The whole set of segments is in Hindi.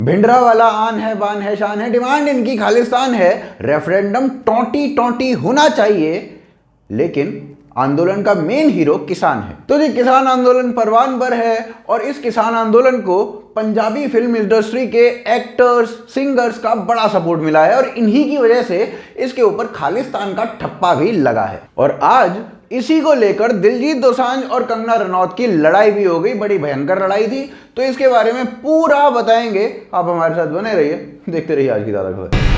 भिंडरा वाला आन है बान है शान है, डिमांड इनकी खालिस्तान है, रेफरेंडम टोटी टोटी होना चाहिए, लेकिन आंदोलन का मेन हीरो किसान है। तो जी किसान आंदोलन परवान पर है और इस किसान आंदोलन को पंजाबी फिल्म इंडस्ट्री के एक्टर्स सिंगर्स का बड़ा सपोर्ट मिला है और इन्हीं की वजह से इसके ऊपर खालिस्तान का ठप्पा भी लगा है। और आज इसी को लेकर दिलजीत दोसांझ और कंगना रनौत की लड़ाई भी हो गई, बड़ी भयंकर लड़ाई थी। तो इसके बारे में पूरा बताएंगे, आप हमारे साथ बने रहिए, देखते रहिए आज की ज्यादा खबर।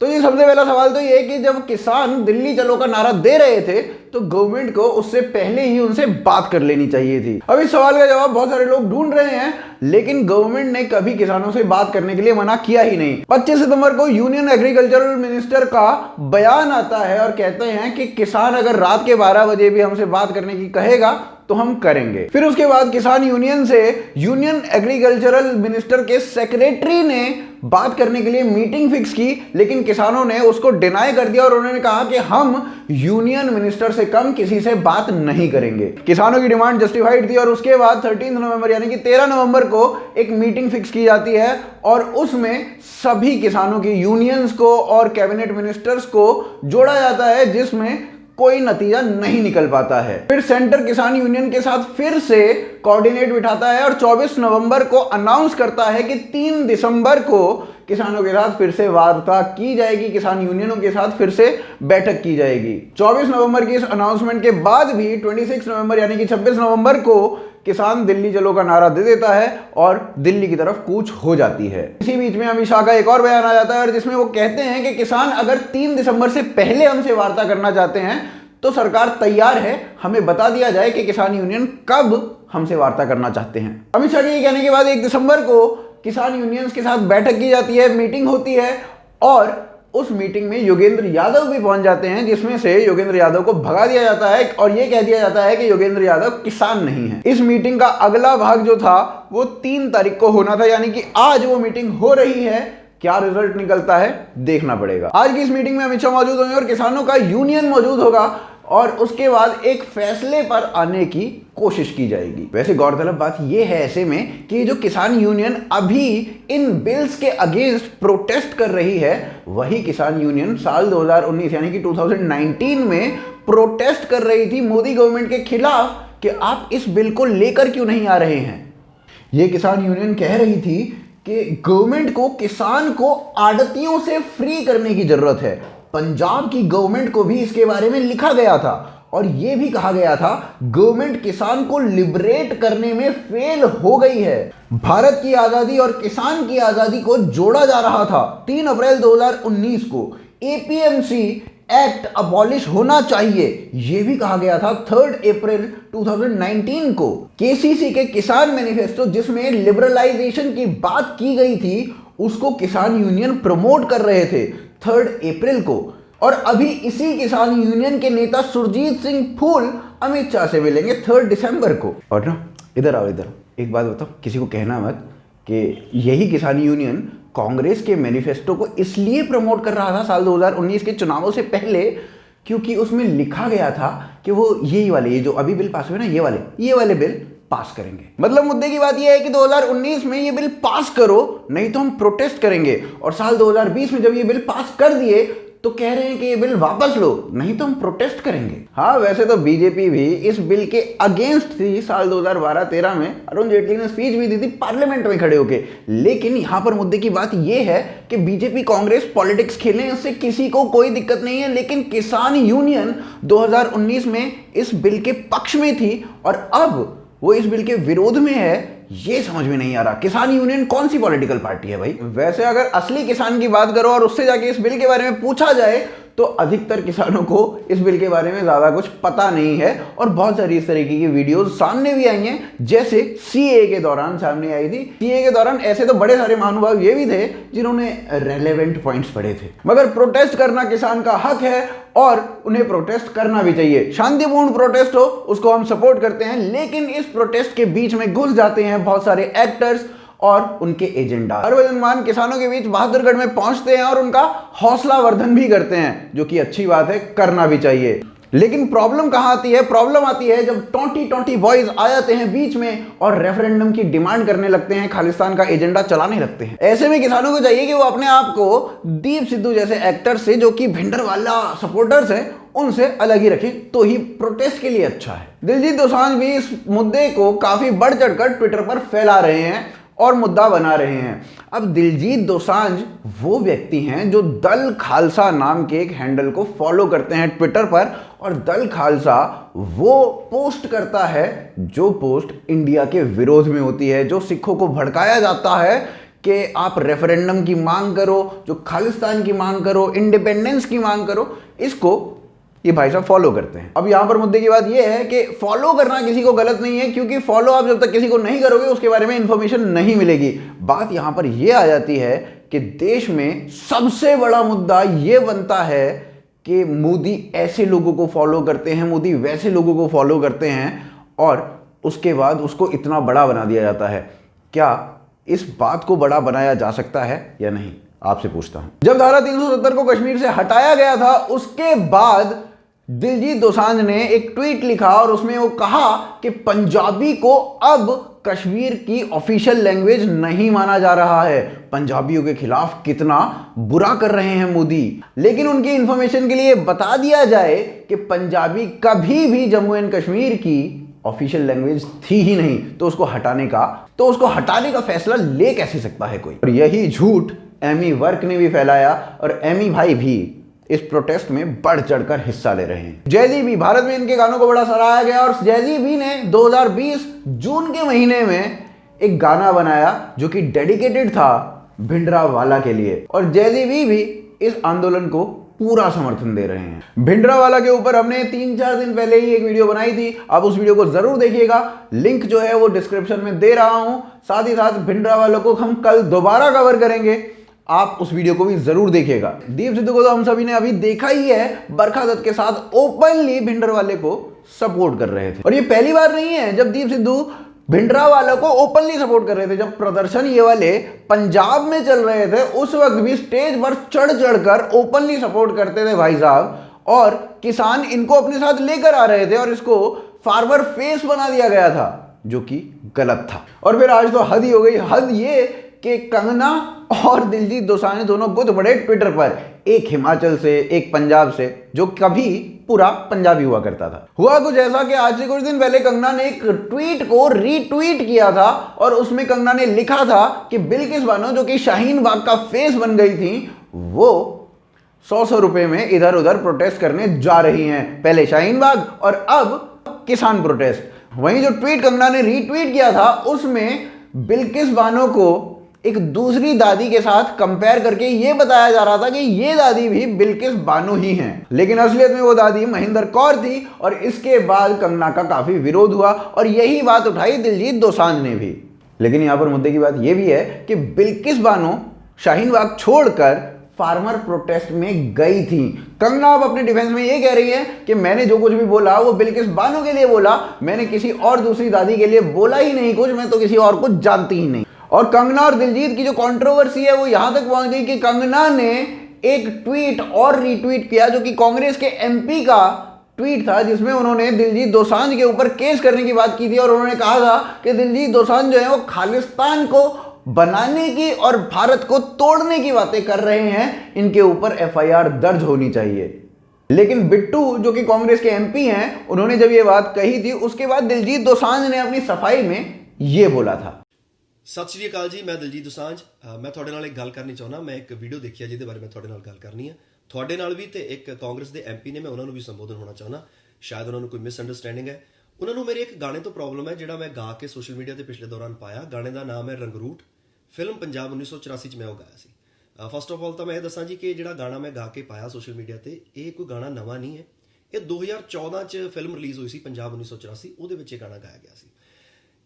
तो ये सबसे पहला सवाल तो ये है कि जब किसान दिल्ली चलो का नारा दे रहे थे तो गवर्नमेंट को उससे पहले ही उनसे बात कर लेनी चाहिए थी। अब इस सवाल का जवाब बहुत सारे लोग ढूंढ रहे हैं, लेकिन गवर्नमेंट ने कभी किसानों से बात करने के लिए मना किया ही नहीं। 25 सितंबर को यूनियन एग्रीकल्चरल मिनिस्टर का बयान आता है और कहते हैं कि किसान अगर रात के 12 बजे भी हमसे बात करने की कहेगा तो हम करेंगे। फिर उसके बाद किसान यूनियन से यूनियन एग्रीकल्चरल मिनिस्टर के सेक्रेटरी ने बात करने के लिए मीटिंग फिक्स की, लेकिन किसानों ने उसको डिनाई कर दिया और उन्होंने कहा कि हम यूनियन मिनिस्टर से कम किसी से बात नहीं करेंगे। किसानों की डिमांड जस्टिफाइड थी और उसके बाद 13 नवंबर यानी कि 13 नवंबर को एक मीटिंग फिक्स की जाती है और उसमें सभी किसानों की यूनियंस को और कैबिनेट मिनिस्टर्स को जोड़ा जाता है, जिसमें कोई नतीजा नहीं निकल पाता है। फिर सेंटर किसान यूनियन के साथ फिर से कोऑर्डिनेट बिठाता है और 24 नवंबर को अनाउंस करता है कि 3 दिसंबर को किसानों के साथ फिर से वार्ता की जाएगी, किसान यूनियनों के साथ फिर से बैठक की जाएगी। 24 नवंबर की इस अनाउंसमेंट के बाद भी 26 नवंबर यानी कि 26 नवंबर को किसान दिल्ली चलो का नारा दे देता है और दिल्ली की तरफ कूच हो जाती है। इसी बीच में अमित शाह का एक और बयान आ जाता है और जिसमें वो कहते हैं कि किसान अगर 3 दिसंबर से पहले हमसे वार्ता करना चाहते हैं तो सरकार तैयार है, हमें बता दिया जाए कि किसान यूनियन कब हमसे वार्ता करना चाहते हैं। अमित शाह के ये कहने के बाद 1 दिसंबर को किसान यूनियंस के साथ बैठक की जाती है, मीटिंग होती है और उस मीटिंग में योगेंद्र यादव भी पहुंच जाते हैं, जिसमें से योगेंद्र यादव को भगा दिया जाता है और यह कह दिया जाता है कि योगेंद्र यादव किसान नहीं है। इस मीटिंग का अगला भाग जो था वो 3 तारीख को होना था, यानी कि आज वो मीटिंग हो रही है। क्या रिजल्ट निकलता है देखना पड़ेगा। आज की इस मीटिंग में अमित शाह मौजूद होंगे और किसानों का यूनियन मौजूद होगा और उसके बाद एक फैसले पर आने की कोशिश की जाएगी। वैसे गौरतलब बात यह है ऐसे में कि जो किसान यूनियन अभी इन बिल्स के अगेंस्ट प्रोटेस्ट कर रही है, वही किसान यूनियन साल 2019 यानी कि 2019 में प्रोटेस्ट कर रही थी मोदी गवर्नमेंट के खिलाफ कि आप इस बिल को लेकर क्यों नहीं आ रहे हैं। यह किसान यूनियन कह रही थी कि गवर्नमेंट को किसान को आड़तियों से फ्री करने की जरूरत है। पंजाब की गवर्नमेंट को भी इसके बारे में लिखा गया था और यह भी कहा गया था गवर्नमेंट किसान को लिबरेट करने में फेल हो गई है। भारत की आजादी और किसान की आजादी को जोड़ा जा रहा था। 3 अप्रैल 2019 को एपीएमसी एक्ट अबॉलिश होना चाहिए, यह भी कहा गया था 3 अप्रैल 2019 को। केसीसी के किसान मैनिफेस्टो जिसमें लिबरलाइजेशन की बात की गई थी, उसको किसान यूनियन प्रमोट कर रहे थे 3 अप्रैल को। और अभी इसी किसान यूनियन के नेता सुरजीत सिंह फूल अमित शाह से मिलेंगे 3 दिसंबर को। और ना इधर आओ, इधर एक बात बताओ, किसी को कहना मत कि यही किसान यूनियन कांग्रेस के मैनिफेस्टो को इसलिए प्रमोट कर रहा था साल 2019 के चुनावों से पहले क्योंकि उसमें लिखा गया था कि वो यही वाले, ये जो अभी बिल पास हुए ना, ये वाले बिल पास करेंगे। मतलब मुद्दे की बात यह है कि 2019 में ये बिल पास करो, नहीं तो हम प्रोटेस्ट करेंगे। और साल 2020 में जब ये बिल पास कर दिए तो कह रहे हैं कि ये बिल वापस लो, नहीं तो हम प्रोटेस्ट करेंगे। हाँ, वैसे तो बीजेपी भी इस बिल के अगेंस्ट थी साल 2012-13 में। अरुण जेटली ने स्पीच भी दी थी पार्लियामेंट में खड़े होके। लेकिन यहां पर मुद्दे की बात यह है कि बीजेपी कांग्रेस पॉलिटिक्स खेलें, इससे किसी को कोई दिक्कत नहीं है, लेकिन किसान यूनियन 2019 में इस बिल के पक्ष में थी और अब वो इस बिल के विरोध में है। ये समझ में नहीं आ रहा किसान यूनियन कौन सी पॉलिटिकल पार्टी है भाई। वैसे अगर असली किसान की बात करो और उससे जाके इस बिल के बारे में पूछा जाए तो अधिकतर किसानों को इस बिल के बारे में ज्यादा कुछ पता नहीं है और बहुत सारी इस तरीके की वीडियोस सामने भी आई हैं, जैसे सीए के दौरान सामने आई थी। सीए के दौरान ऐसे तो बड़े सारे महानुभाव ये भी थे जिन्होंने रेलेवेंट पॉइंट्स पढ़े थे। मगर प्रोटेस्ट करना किसान का हक है और उन्हें प्रोटेस्ट करना भी चाहिए। शांतिपूर्ण प्रोटेस्ट हो उसको हम सपोर्ट करते हैं, लेकिन इस प्रोटेस्ट के बीच में घुस जाते हैं बहुत सारे एक्टर्स और उनके एजेंडा। हरभजन मान किसानों के बीच बहादुरगढ़ में पहुंचते हैं और उनका हौसला वर्धन भी करते हैं, जो कि अच्छी बात है, करना भी चाहिए। लेकिन प्रॉब्लम कहां आती है? प्रॉब्लम आती है जब टोंटी टोंटी बॉयज आ जाते हैं बीच में और रेफरेंडम की डिमांड करने लगते हैं, खालिस्तान का एजेंडा चलाने लगते हैं। ऐसे में किसानों को चाहिए कि वो अपने आप को दीप सिद्धू जैसे एक्टर से, जो कि भिंडरवाला सपोर्टर्स हैं, उनसे अलग ही रखें, तो ही प्रोटेस्ट के लिए अच्छा है। दिलजीत दोसांझ भी इस मुद्दे को काफी बढ़ चढ़कर ट्विटर पर फैला रहे हैं और मुद्दा बना रहे हैं। अब दिलजीत दोसांझ वो व्यक्ति हैं जो दल खालसा नाम के एक हैंडल को फॉलो करते हैं ट्विटर पर, और दल खालसा वो पोस्ट करता है जो पोस्ट इंडिया के विरोध में होती है, जो सिखों को भड़काया जाता है कि आप रेफरेंडम की मांग करो, जो खालिस्तान की मांग करो, इंडिपेंडेंस की मांग करो, इसको ये भाई साहब फॉलो करते हैं। अब यहां पर मुद्दे की बात ये है कि फॉलो करना किसी को गलत नहीं है, क्योंकि फॉलो आप जब तक किसी को नहीं करोगे उसके बारे में इंफॉर्मेशन नहीं मिलेगी। बात यहां पर यह आ जाती है कि देश में सबसे बड़ा मुद्दा यह बनता है कि मोदी ऐसे लोगों को फॉलो करते हैं, मोदी वैसे लोगों को फॉलो करते हैं, और उसके बाद उसको इतना बड़ा बना दिया जाता है। क्या इस बात को बड़ा बनाया जा सकता है या नहीं, आपसे पूछता हूं। जब धारा 370 को कश्मीर से हटाया गया था, उसके बाद दिलजीत दोसांझ ने एक ट्वीट लिखा और उसमें वो कहा कि पंजाबी को अब कश्मीर की ऑफिशियल लैंग्वेज नहीं माना जा रहा है। पंजाबियों के खिलाफ कितना बुरा कर रहे हैं मोदी। लेकिन उनकी इंफॉर्मेशन के लिए बता दिया जाए कि पंजाबी कभी भी जम्मू एंड कश्मीर की ऑफिशियल लैंग्वेज थी ही नहीं, तो उसको हटाने का फैसला ले कैसे सकता है कोई। और यही झूठ एमी वर्क ने भी फैलाया, और एमी भाई भी इस प्रोटेस्ट में बढ़ चढ़कर हिस्सा ले रहे हैं। जैजी भी, भारत में इनके गानों को बड़ा सराहा गया, और जैजी भी ने 2020 जून के महीने में एक गाना बनाया जो कि डेडिकेटेड था भिंडरावाला के लिए, और जैजी भी इस आंदोलन को पूरा समर्थन दे रहे हैं। भिंडरावाला के ऊपर हमने 3-4 दिन पहले ही एक वीडियो बनाई थी, आप उस वीडियो को जरूर देखिएगा, लिंक जो है वो डिस्क्रिप्शन में दे रहा हूं। साथ ही साथ भिंडरावाला को हम कल दोबारा कवर करेंगे, आप उस वीडियो को भी जरूर देखिएगा। दीप सिद्धू को तो हम सभी ने अभी देखा ही है, बरखा दत्त के साथ ओपनली भिंडरवाले को सपोर्ट कर रहे थे, और ये पहली बार नहीं है जब दीप सिद्धू भिंडरावाला को ओपनली सपोर्ट कर रहे थे। जब प्रदर्शन ये वाले पंजाब में चल रहे थे, उस वक्त भी स्टेज पर चढ़ चढ़कर ओपनली सपोर्ट करते थे भाई साहब, और किसान इनको अपने साथ लेकर आ रहे थे, और इसको फार्मर फेस बना दिया गया था, जो कि गलत था। और फिर आज तो हद ही हो गई। हद ये कि कंगना और दिलजीत दोसांझ दोनों गुद पड़े ट्विटर पर, एक हिमाचल से, एक पंजाब से, जो कभी पूरा पंजाबी हुआ करता था। हुआ कुछ ऐसा कि आज से कुछ दिन पहले कंगना ने एक ट्वीट को रीट्वीट किया था, और उसमें कंगना ने लिखा था कि बिल्किस बानो, जो कि शाहीन बाग का फेस बन गई थी, वो 100 रुपए में इधर उधर प्रोटेस्ट करने जा रही हैं। पहले शाहीन बाग और अब किसान प्रोटेस्ट। वहीं जो ट्वीट कंगना ने रीट्वीट किया था, उसमें बिल्किस बानो को एक दूसरी दादी के साथ कंपेयर करके ये बताया जा रहा था कि ये दादी भी बिल्किस बानो ही हैं, लेकिन असलियत में वो दादी महेंद्र कौर थी। और इसके बाद कंगना का काफी विरोध हुआ, और यही बात उठाई दिलजीत दोसांझ ने भी। लेकिन यहां पर मुद्दे की बात यह भी है कि बिल्किस बानो शाहीन बाग छोड़कर फार्मर प्रोटेस्ट में गई थी। कंगना अब अपने डिफेंस में ये कह रही है कि मैंने जो कुछ भी बोला वो बिल्किस बानो के लिए बोला, मैंने किसी और दूसरी दादी के लिए बोला ही नहीं कुछ, मैं तो किसी और को जानती ही नहीं। और कंगना और दिलजीत की जो कंट्रोवर्सी है वो यहां तक पहुंच गई कि कंगना ने एक ट्वीट और रीट्वीट किया, जो कि कांग्रेस के एमपी का ट्वीट था, जिसमें उन्होंने दिलजीत दोसांझ के ऊपर केस करने की बात की थी, और उन्होंने कहा था कि दिलजीत दोसांझ जो है वो खालिस्तान को बनाने की और भारत को तोड़ने की बातें कर रहे हैं, इनके ऊपर एफआईआर दर्ज होनी चाहिए। लेकिन बिट्टू, जो कि कांग्रेस के एमपी हैं, उन्होंने जब ये बात कही थी, उसके बाद दिलजीत दोसांझ ने अपनी सफाई में ये बोला था। सत श्री अकाल जी, मैं दिलजीत दोसांझ। मैं ਤੁਹਾਡੇ ਨਾਲ ਇੱਕ ਗੱਲ ਕਰਨੀ ਚਾਹੁੰਦਾ। ਮੈਂ ਇੱਕ ਵੀਡੀਓ ਦੇਖੀ ਹੈ ਜਿਹਦੇ ਬਾਰੇ ਮੈਂ ਤੁਹਾਡੇ ਨਾਲ ਗੱਲ ਕਰਨੀ ਹੈ, ਤੁਹਾਡੇ ਨਾਲ ਵੀ, ਤੇ ਇੱਕ ਕਾਂਗਰਸ ਦੇ ਐਮਪੀ ਨੇ, ਮੈਂ ਉਹਨਾਂ ਨੂੰ ਵੀ ਸੰਬੋਧਨ ਹੋਣਾ ਚਾਹੁੰਦਾ। ਸ਼ਾਇਦ ਉਹਨਾਂ ਨੂੰ ਕੋਈ ਮਿਸਅੰਡਰਸਟੈਂਡਿੰਗ ਹੈ। ਉਹਨਾਂ ਨੂੰ ਮੇਰੇ ਇੱਕ ਗਾਣੇ ਤੋਂ ਪ੍ਰੋਬਲਮ ਹੈ, ਜਿਹੜਾ ਮੈਂ ਗਾ ਕੇ ਸੋਸ਼ਲ ਮੀਡੀਆ ਤੇ ਪਿਛਲੇ ਦੌਰਾਨ ਪਾਇਆ। ਗਾਣੇ ਦਾ ਨਾਮ ਹੈ ਰੰਗਰੂਟ, ਫਿਲਮ ਪੰਜਾਬ 1984 ਚ ਮੈਂ ਉਹ ਗਾਇਆ ਸੀ। ਫਸਟ ਆਫ ਆਲ ਤਾਂ ਮੈਂ ਇਹ ਦੱਸਾਂ ਜੀ ਕਿ ਜਿਹੜਾ ਗਾਣਾ ਮੈਂ ਗਾ ਕੇ ਪਾਇਆ ਸੋਸ਼ਲ ਮੀਡੀਆ ਤੇ, ਇਹ ਕੋਈ ਗਾਣਾ ਨਵਾਂ ਨਹੀਂ ਹੈ। ਇਹ 2014 ਚ ਫਿਲਮ ਰਿਲੀਜ਼ ਹੋਈ ਸੀ ਪੰਜਾਬ 1984, ਉਹਦੇ ਵਿੱਚ ਇਹ ਗਾਣਾ ਗਾਇਆ ਗਿਆ ਸੀ।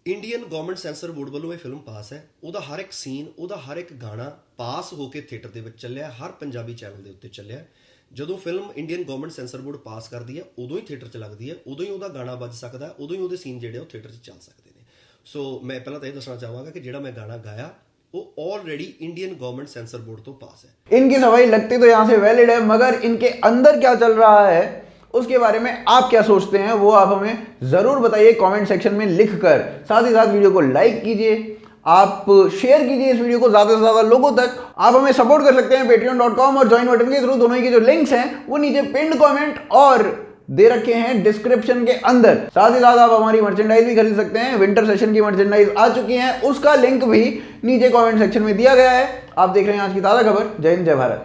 ਇੰਡੀਅਨ ਗਵਰਨਮੈਂਟ ਸੈਂਸਰ ਬੋਰਡ ਵੱਲੋਂ ਇਹ ਫਿਲਮ ਪਾਸ ਹੈ। ਉਹਦਾ ਹਰ ਇੱਕ ਸੀਨ, ਉਹਦਾ ਹਰ ਇੱਕ ਗਾਣਾ ਪਾਸ ਹੋ ਕੇ ਥੀਏਟਰ ਦੇ ਵਿੱਚ ਚੱਲਿਆ, ਹਰ ਪੰਜਾਬੀ ਚੈਨਲ ਦੇ ਉੱਤੇ ਚੱਲਿਆ। ਜਦੋਂ film Indian government censor board pass ਕਰਦੀ ਹੈ, ਉਦੋਂ ਹੀ ਥੀਏਟਰ 'ਚ ਲੱਗਦੀ ਹੈ, ਉਦੋਂ ਹੀ ਉਹਦਾ ਗਾਣਾ ਵੱਜ ਸਕਦਾ, ਉਦੋਂ ਹੀ ਉਹਦੇ ਸੀਨ ਜਿਹੜੇ ਉਹ ਥੀਏਟਰ 'ਚ ਚੱਲ ਸਕਦੇ ਨੇ। ਸੋ ਮੈਂ ਪਹਿਲਾਂ ਤਾਂ ਇਹ ਦੱਸਣਾ ਚਾਹਾਂਗਾ ਕਿ ਜਿਹੜਾ ਮੈਂ ਗਾਣਾ गाया वो already Indian government sensor board तो पास है। इनकी सफाई लगती तो यहां से वैलिड है, मगर इनके अंदर क्या चल रहा है उसके बारे में आप क्या सोचते हैं वो आप हमें जरूर बताइए कमेंट सेक्शन में लिखकर। साथ ही साथ वीडियो को लाइक कीजिए, आप शेयर कीजिए इस वीडियो को ज्यादा से ज्यादा लोगों तक। आप हमें सपोर्ट कर सकते हैं patreon.com और ज्वाइन बटन के थ्रू, दोनों ही के जो लिंक्स हैं वो नीचे पिन्ड कमेंट और दे रखे हैं डिस्क्रिप्शन के अंदर। साथ ही साथ आप हमारी मर्चेंडाइज भी खरीद सकते हैं, विंटर सेशन की मर्चेंडाइज आ चुकी है, उसका लिंक भी नीचे कमेंट सेक्शन में दिया गया है। आप देख रहे हैं आज की ताजा खबर। जय हिंद, जय भारत।